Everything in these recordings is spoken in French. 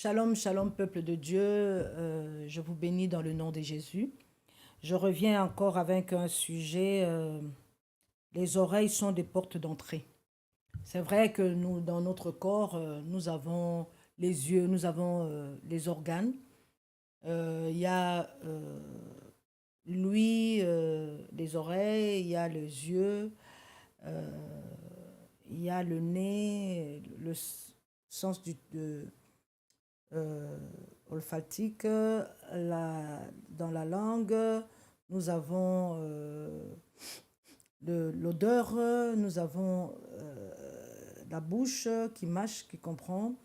Shalom, shalom, peuple de Dieu. Je vous bénis dans le nom de Jésus. Je reviens encore avec un sujet. Les oreilles sont des portes d'entrée. C'est vrai que nous, dans notre corps, nous avons les yeux, nous avons les organes. Il y a l'ouïe, les oreilles, il y a les yeux, euh, il y a le nez, le sens euh, olfactique, dans la langue, nous avons l'odeur, nous avons la bouche qui mâche, qui comprend,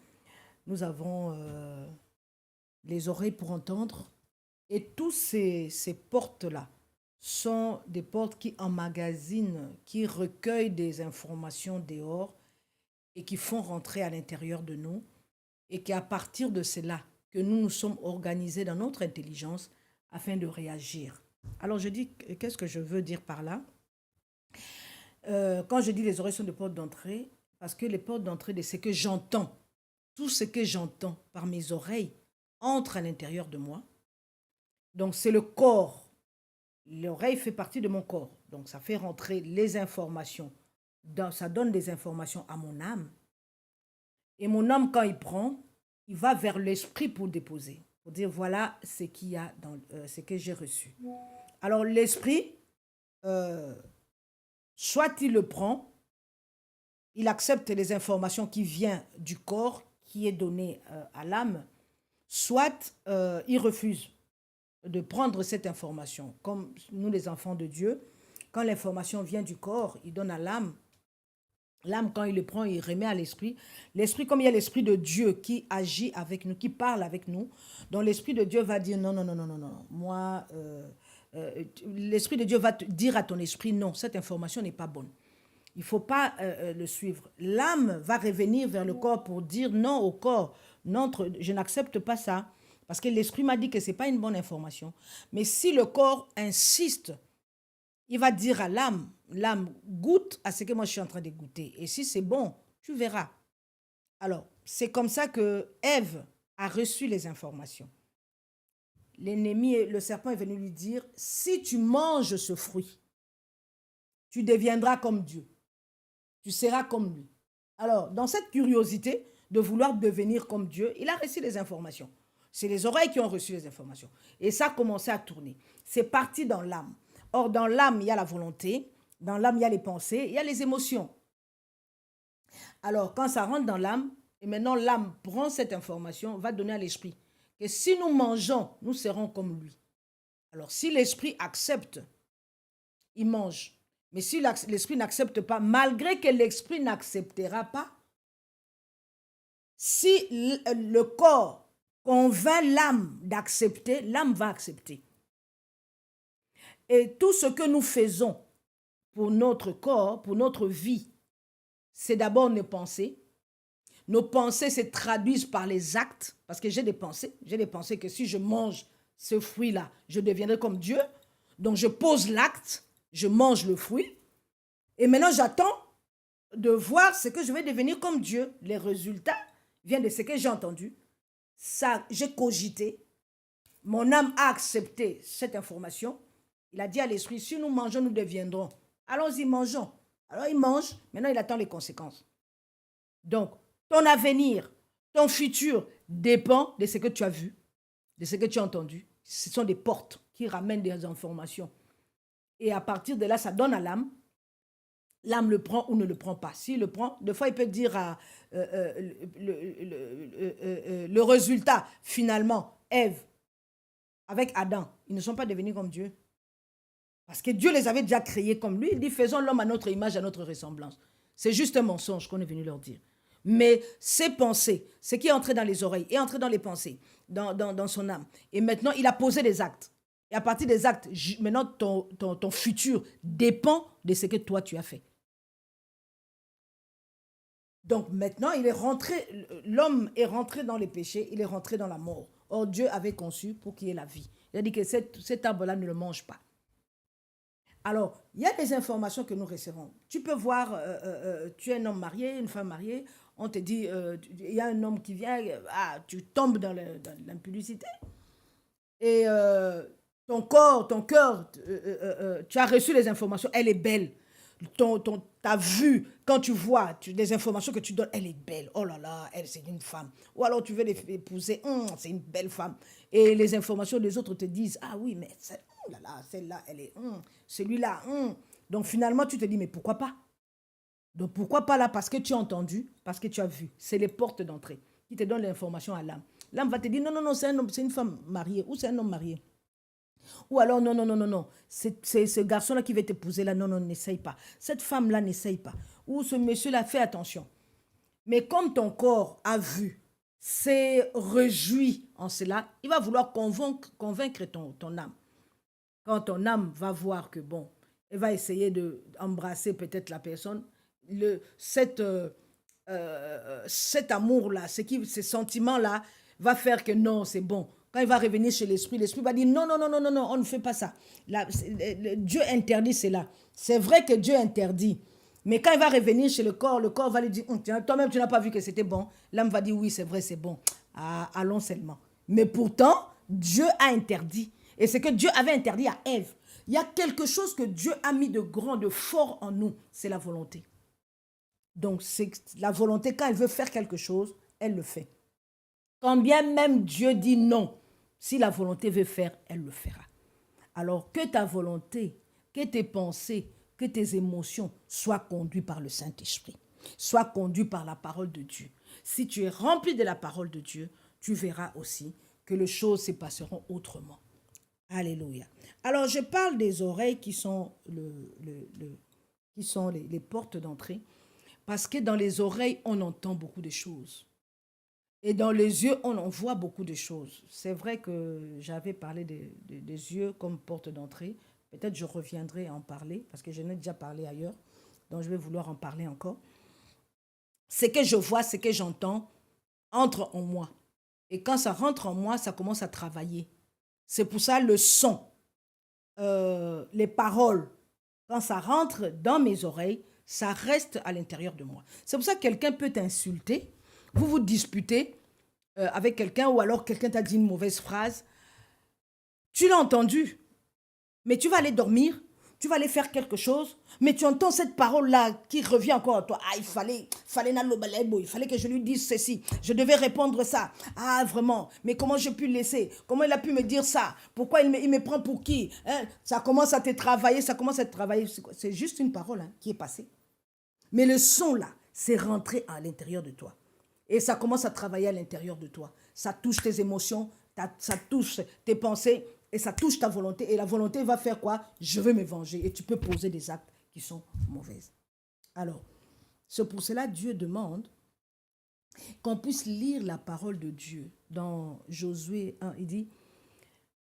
nous avons les oreilles pour entendre. Et tous ces portes-là sont des portes qui emmagasinent, qui recueillent des informations dehors et qui font rentrer à l'intérieur de nous et qu'à partir de cela, que nous nous sommes organisés dans notre intelligence afin de réagir. Alors je dis, qu'est-ce que je veux dire par là? Quand je dis les oreilles sont des portes d'entrée, parce que les portes d'entrée de ce que j'entends, tout ce que j'entends par mes oreilles entre à l'intérieur de moi. Donc c'est le corps. L'oreille fait partie de mon corps. Donc ça fait rentrer les informations. Ça donne des informations à mon âme. Et mon âme, quand il prend, il va vers l'esprit pour déposer. Pour dire, voilà ce qu'il y a dans ce que j'ai reçu. Alors l'esprit, soit il le prend, il accepte les informations qui viennent du corps, qui est donné à l'âme, soit il refuse de prendre cette information. Comme nous, les enfants de Dieu, quand l'information vient du corps, il donne à l'âme. L'âme, quand il le prend, il remet à l'esprit. L'esprit, comme il y a l'esprit de Dieu qui agit avec nous, qui parle avec nous, donc l'esprit de Dieu va dire non, non, non, non, non, non. Moi, l'esprit de Dieu va te dire à ton esprit non, cette information n'est pas bonne. Il ne faut pas le suivre. L'âme va revenir vers le corps pour dire non au corps. Non, je n'accepte pas ça. Parce que l'esprit m'a dit que ce n'est pas une bonne information. Mais si le corps insiste, il va dire à l'âme, l'âme goûte à ce que moi je suis en train de goûter. Et si c'est bon, tu verras. Alors, c'est comme ça que Ève a reçu les informations. L'ennemi, le serpent est venu lui dire, si tu manges ce fruit, tu deviendras comme Dieu. Tu seras comme lui. Alors, dans cette curiosité de vouloir devenir comme Dieu, il a reçu les informations. C'est les oreilles qui ont reçu les informations. Et ça a commencé à tourner. C'est parti dans l'âme. Or, dans l'âme, il y a la volonté. Dans l'âme, il y a les pensées. Il y a les émotions. Alors, quand ça rentre dans l'âme, et maintenant l'âme prend cette information, va donner à l'esprit que si nous mangeons, nous serons comme lui. Alors, si l'esprit accepte, il mange. Mais si l'esprit n'accepte pas, malgré que l'esprit n'acceptera pas, si le corps convainc l'âme d'accepter, l'âme va accepter. Et tout ce que nous faisons pour notre corps, pour notre vie, c'est d'abord nos pensées. Nos pensées se traduisent par les actes, parce que j'ai des pensées que si je mange ce fruit-là, je deviendrai comme Dieu. Donc je pose l'acte, je mange le fruit, et maintenant j'attends de voir ce que je vais devenir comme Dieu. Les résultats viennent de ce que j'ai entendu. Ça, j'ai cogité. Mon âme a accepté cette information. Il a dit à l'esprit, si nous mangeons, nous deviendrons. Allons-y, mangeons. Alors il mange, maintenant il attend les conséquences. Donc, ton avenir, ton futur dépend de ce que tu as vu, de ce que tu as entendu. Ce sont des portes qui ramènent des informations. Et à partir de là, ça donne à l'âme. L'âme le prend ou ne le prend pas. S'il le prend, des fois, il peut dire le résultat, finalement, Ève, avec Adam, ils ne sont pas devenus comme Dieu. Parce que Dieu les avait déjà créés comme lui. Il dit, faisons l'homme à notre image, à notre ressemblance. C'est juste un mensonge qu'on est venu leur dire. Mais ces pensées, ce qui est entré dans les oreilles, est entré dans les pensées, dans son âme. Et maintenant, il a posé des actes. Et à partir des actes, maintenant, ton futur dépend de ce que toi, tu as fait. Donc maintenant, l'homme est rentré dans les péchés, il est rentré dans la mort. Or, Dieu avait conçu pour qu'il y ait la vie. Il a dit que cet arbre-là ne le mange pas. Alors, il y a des informations que nous recevons. Tu peux voir, tu es un homme marié, une femme mariée, on te dit, il y a un homme qui vient, tu tombes dans l'impudicité. Et ton corps, ton cœur, tu as reçu les informations, elle est belle. Ta vue, quand tu vois les informations que tu donnes, elle est belle. Oh là là, elle, c'est une femme. Ou alors tu veux l'épouser, c'est une belle femme. Et les informations des autres te disent, ah oui, mais oh là là, celle-là, elle est, celui-là, Donc finalement, tu te dis, mais pourquoi pas? Donc pourquoi pas là? Parce que tu as entendu, parce que tu as vu. C'est les portes d'entrée qui te donnent l'information à l'âme. L'âme va te dire, non, non, non, c'est un homme, c'est une femme mariée, ou c'est un homme marié. Ou alors, non, non, non, non, non, c'est ce garçon-là qui va t'épouser là, non, non, n'essaye pas. Cette femme-là, n'essaye pas. Ou ce monsieur-là, fais attention. Mais comme ton corps a vu, s'est réjoui en cela, il va vouloir convaincre ton âme. Quand ton âme va voir que, bon, elle va essayer d'embrasser peut-être la personne, cet amour-là, ces sentiments-là, va faire que non, c'est bon. Quand il va revenir chez l'esprit va dire non, non, non, non, non, non, on ne fait pas ça. Dieu interdit cela. C'est vrai que Dieu interdit. Mais quand il va revenir chez le corps va lui dire, toi-même, tu n'as pas vu que c'était bon. L'âme va dire, oui, c'est vrai, c'est bon. Allons seulement. Mais pourtant, Dieu a interdit. Et c'est que Dieu avait interdit à Ève. Il y a quelque chose que Dieu a mis de grand, de fort en nous. C'est la volonté. Donc, c'est la volonté, quand elle veut faire quelque chose, elle le fait. Quand bien même Dieu dit non, si la volonté veut faire, elle le fera. Alors que ta volonté, que tes pensées, que tes émotions soient conduites par le Saint-Esprit, soient conduites par la parole de Dieu. Si tu es rempli de la parole de Dieu, tu verras aussi que les choses se passeront autrement. Alléluia. Alors, je parle des oreilles qui sont, les portes d'entrée, parce que dans les oreilles, on entend beaucoup de choses. Et dans les yeux, on en voit beaucoup de choses. C'est vrai que j'avais parlé des yeux comme porte d'entrée. Peut-être je reviendrai en parler, parce que je n'ai déjà parlé ailleurs, donc je vais vouloir en parler encore. Ce que je vois, ce que j'entends, entre en moi. Et quand ça rentre en moi, ça commence à travailler. C'est pour ça le son, les paroles, quand ça rentre dans mes oreilles, ça reste à l'intérieur de moi. C'est pour ça que quelqu'un peut t'insulter, vous vous disputez avec quelqu'un, ou alors quelqu'un t'a dit une mauvaise phrase. Tu l'as entendu, mais tu vas aller dormir, tu vas aller faire quelque chose, mais tu entends cette parole-là qui revient encore à toi. Ah, il fallait que je lui dise ceci, je devais répondre ça. Ah, vraiment, mais comment j'ai pu le laisser? Comment il a pu me dire ça? Pourquoi il me prend pour qui? Ça commence à te travailler, C'est juste une parole qui est passée. Mais le son là, c'est rentré à l'intérieur de toi. Et ça commence à travailler à l'intérieur de toi. Ça touche tes émotions, ça touche tes pensées, et ça touche ta volonté. Et la volonté va faire quoi? Je veux me venger. Et tu peux poser des actes qui sont mauvais. Alors, c'est pour cela que Dieu demande qu'on puisse lire la parole de Dieu. Dans Josué 1, il dit,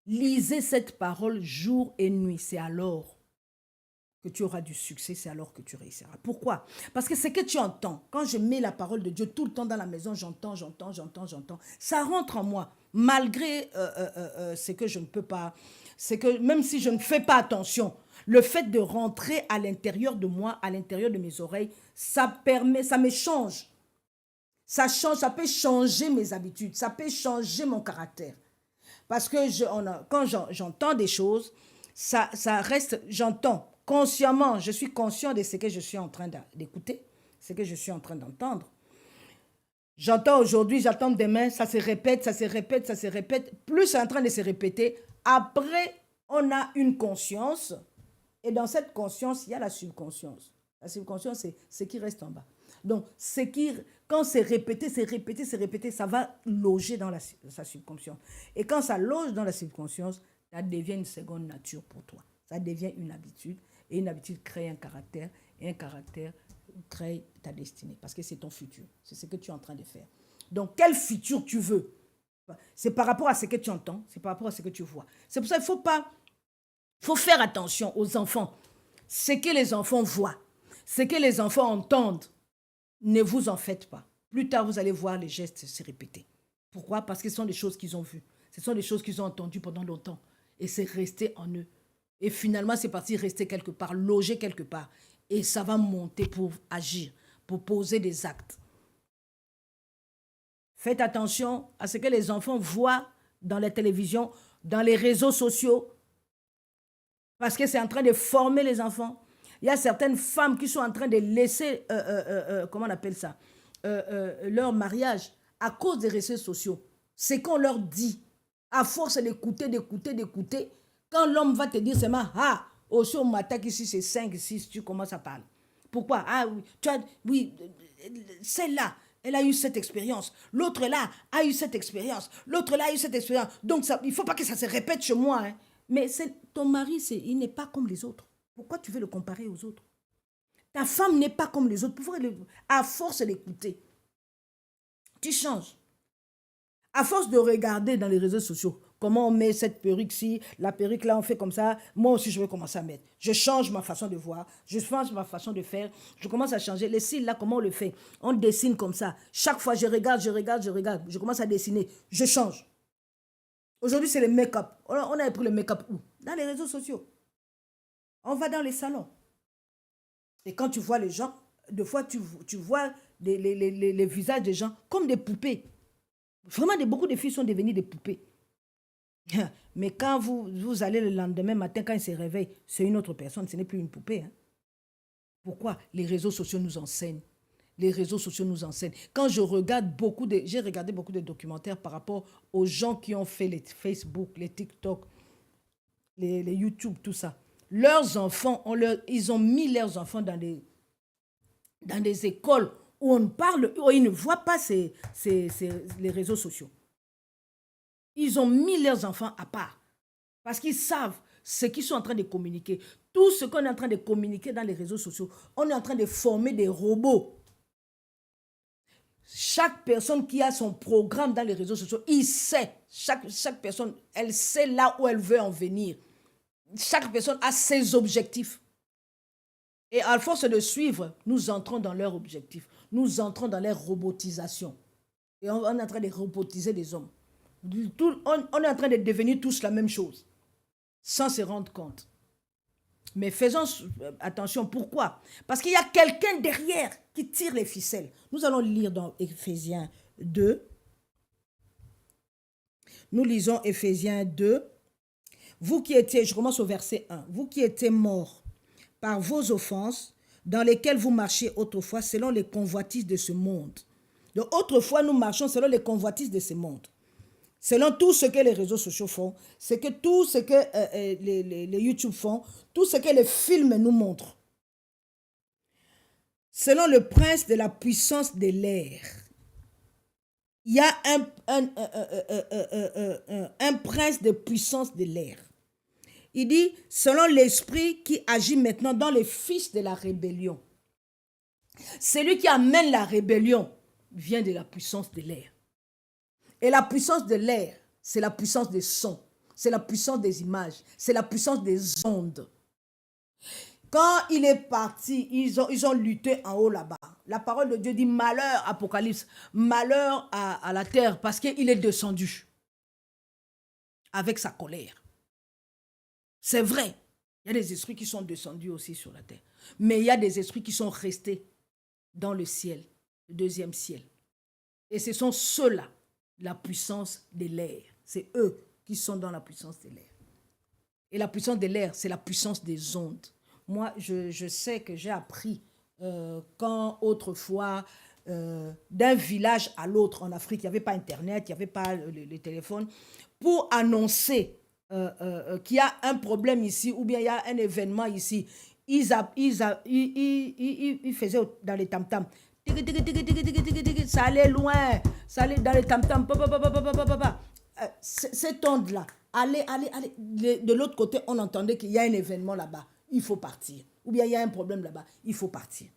lisez cette parole jour et nuit. C'est alors que tu auras du succès, c'est alors que tu réussiras. Pourquoi? Parce que c'est que tu entends. Quand je mets la parole de Dieu tout le temps dans la maison, j'entends. Ça rentre en moi, malgré ce que je ne peux pas. C'est que même si je ne fais pas attention, le fait de rentrer à l'intérieur de moi, à l'intérieur de mes oreilles, ça me change. Ça change, ça peut changer mes habitudes, ça peut changer mon caractère. Parce que quand j'entends des choses, ça reste, j'entends. Consciemment, je suis conscient de ce que je suis en train d'écouter, ce que je suis en train d'entendre. J'entends aujourd'hui, j'entends demain, ça se répète. Plus c'est en train de se répéter, après, on a une conscience. Et dans cette conscience, il y a la subconscience. La subconscience, c'est ce qui reste en bas. Donc, quand c'est répété, ça va loger dans sa subconscience. Et quand ça loge dans la subconscience, ça devient une seconde nature pour toi. Ça devient une habitude. Et une habitude crée un caractère. Et un caractère crée ta destinée. Parce que c'est ton futur. C'est ce que tu es en train de faire. Donc, quel futur tu veux? C'est par rapport à ce que tu entends. C'est par rapport à ce que tu vois. C'est pour ça qu'il faut faire attention aux enfants. Ce que les enfants voient, ce que les enfants entendent, ne vous en faites pas. Plus tard, vous allez voir les gestes se répéter. Pourquoi? Parce que ce sont des choses qu'ils ont vues. Ce sont des choses qu'ils ont entendues pendant longtemps. Et c'est resté en eux. Et finalement, c'est parti rester quelque part, loger quelque part. Et ça va monter pour agir, pour poser des actes. Faites attention à ce que les enfants voient dans la télévision, dans les réseaux sociaux, parce que c'est en train de former les enfants. Il y a certaines femmes qui sont en train de laisser, comment on appelle ça, leur mariage à cause des réseaux sociaux. C'est qu'on leur dit, à force d'écouter, quand l'homme va te dire seulement, ah, aussi on m'attaque ici, c'est 5, 6, tu commences à parler. Pourquoi? Ah oui, oui, celle-là, elle a eu cette expérience. L'autre là a eu cette expérience. L'autre là a eu cette expérience. Donc, ça, il ne faut pas que ça se répète chez moi. Hein. Mais ton mari, il n'est pas comme les autres. Pourquoi tu veux le comparer aux autres? Ta femme n'est pas comme les autres. Pourquoi à force d'écouter, tu changes. À force de regarder dans les réseaux sociaux, comment on met cette perruque-ci, la perruque là, on fait comme ça, moi aussi je vais commencer à mettre. Je change ma façon de voir, je change ma façon de faire, je commence à changer. Les cils là, comment on le fait? On dessine comme ça. Chaque fois, je regarde, je commence à dessiner, je change. Aujourd'hui, c'est le make-up. On a pris le make-up où? Dans les réseaux sociaux. On va dans les salons. Et quand tu vois les gens, des fois, tu vois les visages des gens comme des poupées. Vraiment, beaucoup de filles sont devenues des poupées. Mais quand vous allez le lendemain matin, quand ils se réveillent, c'est une autre personne, ce n'est plus une poupée. Hein. Pourquoi? Les réseaux sociaux nous enseignent. Les réseaux sociaux nous enseignent. Quand j'ai regardé beaucoup de documentaires par rapport aux gens qui ont fait les Facebook, les TikTok, les YouTube, tout ça. Leurs enfants, ils ont mis leurs enfants dans des écoles où on parle, où ils ne voient pas les réseaux sociaux. Ils ont mis leurs enfants à part parce qu'ils savent ce qu'ils sont en train de communiquer. Tout ce qu'on est en train de communiquer dans les réseaux sociaux, on est en train de former des robots. Chaque personne qui a son programme dans les réseaux sociaux, il sait, chaque personne, elle sait là où elle veut en venir. Chaque personne a ses objectifs. Et à force de suivre, nous entrons dans leurs objectifs. Nous entrons dans leur robotisation. Et on est en train de robotiser les hommes. On est en train de devenir tous la même chose, sans se rendre compte. Mais faisons attention. Pourquoi? Parce qu'il y a quelqu'un derrière qui tire les ficelles. Nous allons lire dans Éphésiens 2. Nous lisons Éphésiens 2. Vous qui étiez, je commence au verset 1. Vous qui étiez morts par vos offenses, dans lesquelles vous marchiez autrefois selon les convoitises de ce monde. Donc autrefois, nous marchons selon les convoitises de ce monde. Selon tout ce que les réseaux sociaux font, c'est que tout ce que les YouTube font, tout ce que les films nous montrent. Selon le prince de la puissance de l'air, il y a un prince de puissance de l'air. Il dit, selon l'esprit qui agit maintenant dans les fils de la rébellion. Celui qui amène la rébellion vient de la puissance de l'air. Et la puissance de l'air, c'est la puissance des sons, c'est la puissance des images, c'est la puissance des ondes. Quand il est parti, ils ont lutté en haut là-bas. La parole de Dieu dit malheur, Apocalypse, malheur à la terre parce qu'il est descendu avec sa colère. C'est vrai, il y a des esprits qui sont descendus aussi sur la terre. Mais il y a des esprits qui sont restés dans le ciel, le deuxième ciel. Et ce sont ceux-là, la puissance de l'air. C'est eux qui sont dans la puissance de l'air. Et la puissance de l'air, c'est la puissance des ondes. Moi, je sais que j'ai appris quand autrefois, d'un village à l'autre en Afrique, il n'y avait pas Internet, il n'y avait pas le téléphone, pour annoncer qu'il y a un problème ici ou bien il y a un événement ici, ils faisaient dans les tam-tams. Ça allait loin, ça allait dans les tam-tams. Cette onde-là, allez. De l'autre côté, on entendait qu'il y a un événement là-bas, il faut partir. Ou bien il y a un problème là-bas, il faut partir.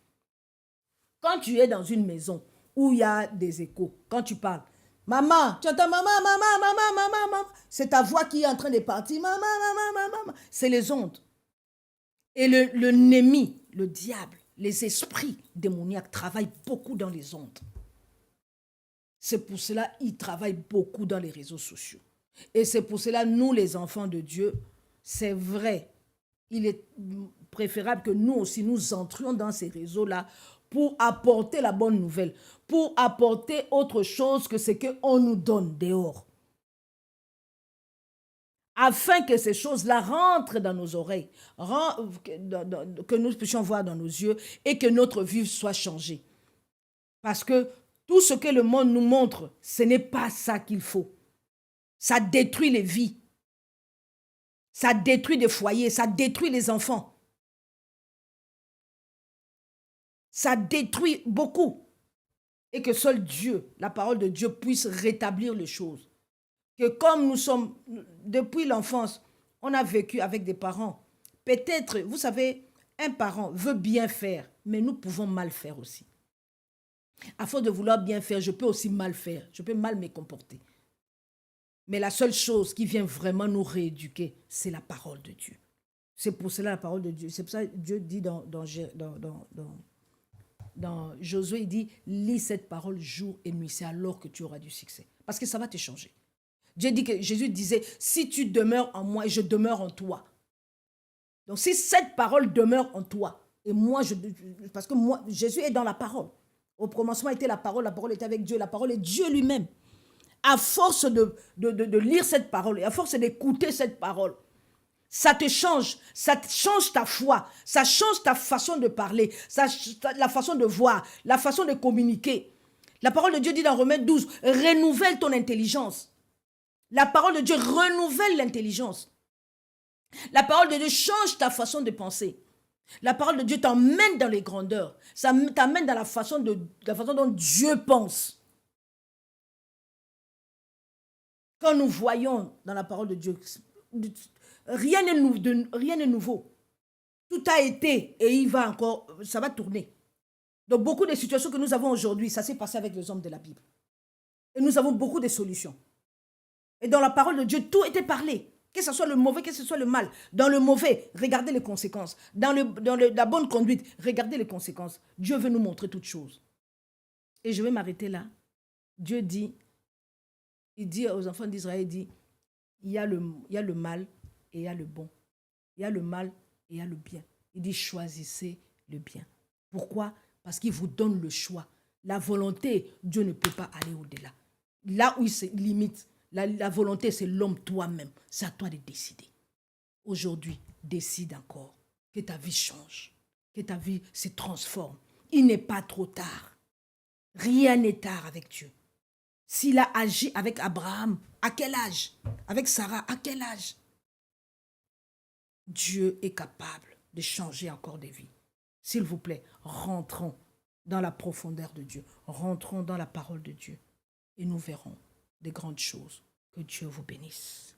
Quand tu es dans une maison où il y a des échos, quand tu parles, maman, tu entends maman, c'est ta voix qui est en train de partir, maman. C'est les ondes. Et le ennemi, le diable, les esprits démoniaques travaillent beaucoup dans les ondes. C'est pour cela qu'ils travaillent beaucoup dans les réseaux sociaux. Et c'est pour cela, nous les enfants de Dieu, c'est vrai, il est préférable que nous aussi, nous entrions dans ces réseaux-là pour apporter la bonne nouvelle, pour apporter autre chose que ce qu'on nous donne dehors. Afin que ces choses-là rentrent dans nos oreilles, que nous puissions voir dans nos yeux et que notre vie soit changée. Parce que tout ce que le monde nous montre, ce n'est pas ça qu'il faut. Ça détruit les vies. Ça détruit des foyers, ça détruit les enfants. Ça détruit beaucoup. Et que seul Dieu, la parole de Dieu, puisse rétablir les choses. Que comme nous sommes, depuis l'enfance, on a vécu avec des parents. Peut-être, vous savez, un parent veut bien faire, mais nous pouvons mal faire aussi. À force de vouloir bien faire, je peux aussi mal faire. Je peux mal me comporter. Mais la seule chose qui vient vraiment nous rééduquer, c'est la parole de Dieu. C'est pour cela la parole de Dieu. C'est pour ça que Dieu dit dans Josué, il dit, lis cette parole jour et nuit. C'est alors que tu auras du succès. Parce que ça va te changer. Jésus disait, si tu demeures en moi et je demeure en toi. Donc si cette parole demeure en toi, et moi, parce que moi, Jésus est dans la parole. Au commencement était la parole était avec Dieu, la parole est Dieu lui-même. À force de lire cette parole et à force d'écouter cette parole, ça te change ta foi, ça change ta façon de parler, la façon de voir, la façon de communiquer. La parole de Dieu dit dans Romains 12, renouvelle ton intelligence. La parole de Dieu renouvelle l'intelligence. La parole de Dieu change ta façon de penser. La parole de Dieu t'emmène dans les grandeurs. Ça t'amène dans la façon dont Dieu pense. Quand nous voyons dans la parole de Dieu, rien n'est nouveau. Tout a été et ça va tourner. Donc beaucoup de situations que nous avons aujourd'hui, ça s'est passé avec les hommes de la Bible. Et nous avons beaucoup de solutions. Et dans la parole de Dieu, tout était parlé. Que ce soit le mauvais, que ce soit le mal. Dans le mauvais, regardez les conséquences. Dans la bonne conduite, regardez les conséquences. Dieu veut nous montrer toutes choses. Et je vais m'arrêter là. Dieu dit, il dit aux enfants d'Israël, il dit, il y a le mal et il y a le bon. Il y a le mal et il y a le bien. Il dit, choisissez le bien. Pourquoi? Parce qu'il vous donne le choix. La volonté, Dieu ne peut pas aller au-delà. Là où il se limite, la volonté, c'est l'homme toi-même. C'est à toi de décider. Aujourd'hui, décide encore que ta vie change, que ta vie se transforme. Il n'est pas trop tard. Rien n'est tard avec Dieu. S'il a agi avec Abraham, à quel âge? Avec Sarah, à quel âge? Dieu est capable de changer encore des vies. S'il vous plaît, rentrons dans la profondeur de Dieu. Rentrons dans la parole de Dieu. Et nous verrons des grandes choses. Que Dieu vous bénisse.